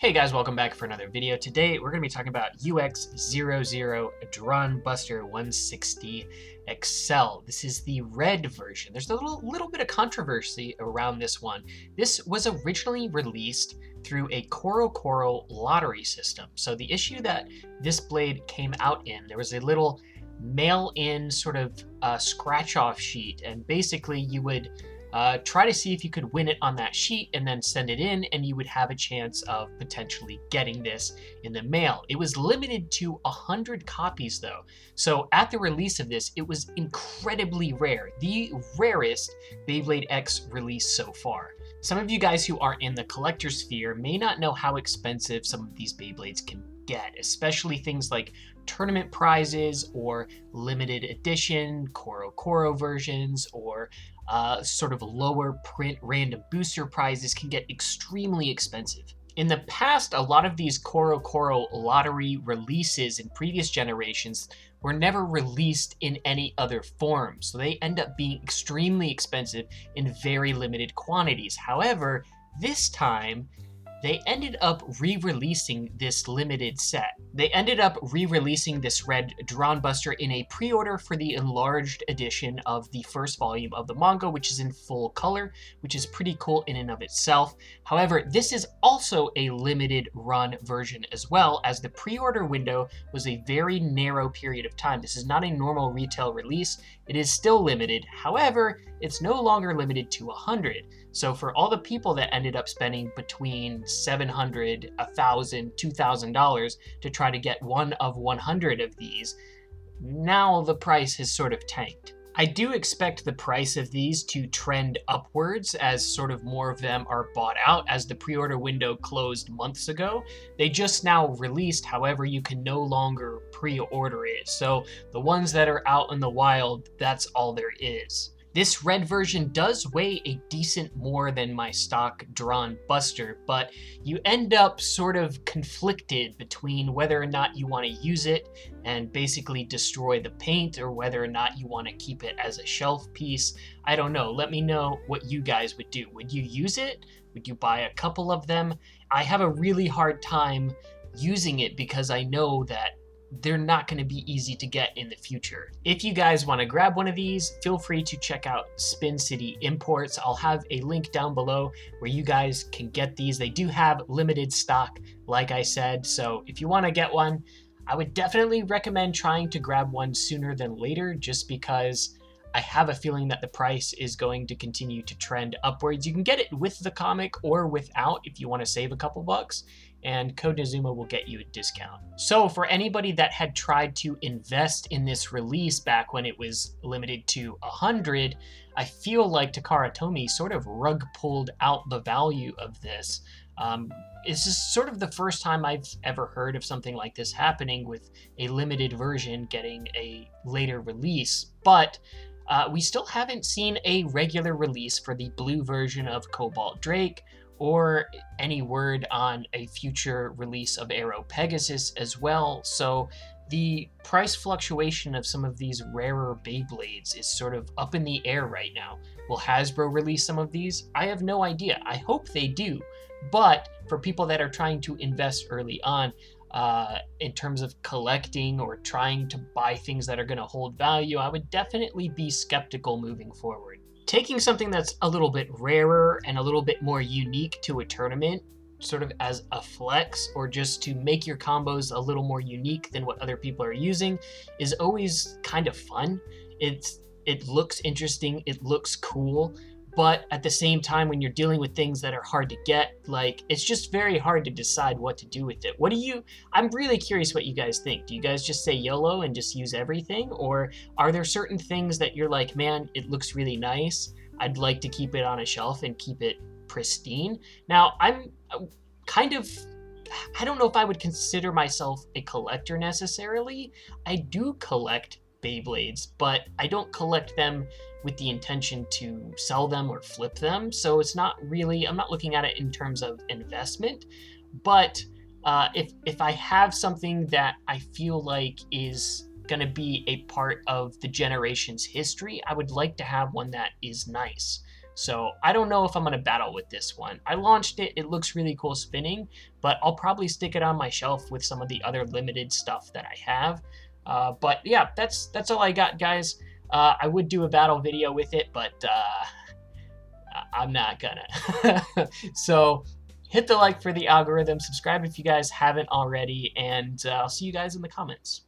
Hey guys, welcome back for another video. Today we're going to be talking about UX00 Dran Buster 160 Accel. This is the red version. There's a little bit of controversy around this one. This was originally released through a coro lottery system. So the issue that this blade came out in, there was a little mail-in sort of scratch-off sheet, and basically you would try to see if you could win it on that sheet and then send it in, and you would have a chance of potentially getting this in the mail. It was limited to 100 copies though. So at the release of this, it was incredibly rare. The rarest Beyblade X release so far. Some of you guys who are in the collector sphere may not know how expensive some of these Beyblades can get, especially things like tournament prizes or limited edition coro versions, or sort of lower print random booster prizes can get extremely expensive. In the past, a lot of these coro lottery releases in previous generations were never released in any other form, so they end up being extremely expensive in very limited quantities. However, this time, they ended up re-releasing this limited set. They ended up re-releasing this Red Dran Buster in a pre-order for the enlarged edition of the first volume of the manga, which is in full color, which is pretty cool in and of itself. However, this is also a limited run version as well, as the pre-order window was a very narrow period of time. This is not a normal retail release. It is still limited. However, it's no longer limited to 100. So for all the people that ended up spending between $700, $1,000, $2,000 to try to get one of 100 of these, now the price has sort of tanked. I do expect the price of these to trend upwards as sort of more of them are bought out, as the pre-order window closed months ago. They just now released, however, you can no longer pre-order it. So the ones that are out in the wild, that's all there is. This red version does weigh a decent more than my stock Dran Buster, but you end up sort of conflicted between whether or not you want to use it and basically destroy the paint, or whether or not you want to keep it as a shelf piece. I don't know. Let me know what you guys would do. Would you use it? Would you buy a couple of them? I have a really hard time using it because I know that they're not going to be easy to get in the future. If you guys want to grab one of these, feel free to check out Spin City Imports. I'll have a link down below where you guys can get these. They do have limited stock, like I said, so if you want to get one, I would definitely recommend trying to grab one sooner than later, just because I have a feeling that the price is going to continue to trend upwards. You can get it with the comic or without if you want to save a couple bucks, and Code Nazuma will get you a discount. So for anybody that had tried to invest in this release back when it was limited to 100, I feel like Takara Tomy sort of rug pulled out the value of this. This is sort of the first time I've ever heard of something like this happening, with a limited version getting a later release, but we still haven't seen a regular release for the blue version of Cobalt Drake, or any word on a future release of Aero Pegasus as well. So the price fluctuation of some of these rarer Beyblades is sort of up in the air right now. Will Hasbro release some of these? I have no idea. I hope they do. But for people that are trying to invest early on, in terms of collecting or trying to buy things that are going to hold value, I would definitely be skeptical moving forward. Taking something that's a little bit rarer and a little bit more unique to a tournament, sort of as a flex, or just to make your combos a little more unique than what other people are using, is always kind of fun. It looks interesting, it looks cool, but at the same time, when you're dealing with things that are hard to get, like, it's just very hard to decide what to do with it. I'm really curious what you guys think. Do you guys just say YOLO and just use everything? Or are there certain things that you're like, man, it looks really nice, I'd like to keep it on a shelf and keep it pristine? Now, I'm kind of, I don't know if I would consider myself a collector necessarily. I do collect Beyblades, but I don't collect them with the intention to sell them or flip them. So it's not really, I'm not looking at it in terms of investment. But if I have something that I feel like is going to be a part of the generation's history, I would like to have one that is nice. So I don't know if I'm going to battle with this one. I launched it. It looks really cool spinning, but I'll probably stick it on my shelf with some of the other limited stuff that I have. But yeah, that's all I got, guys. I would do a battle video with it, but I'm not gonna. So hit the like for the algorithm, subscribe if you guys haven't already, and I'll see you guys in the comments.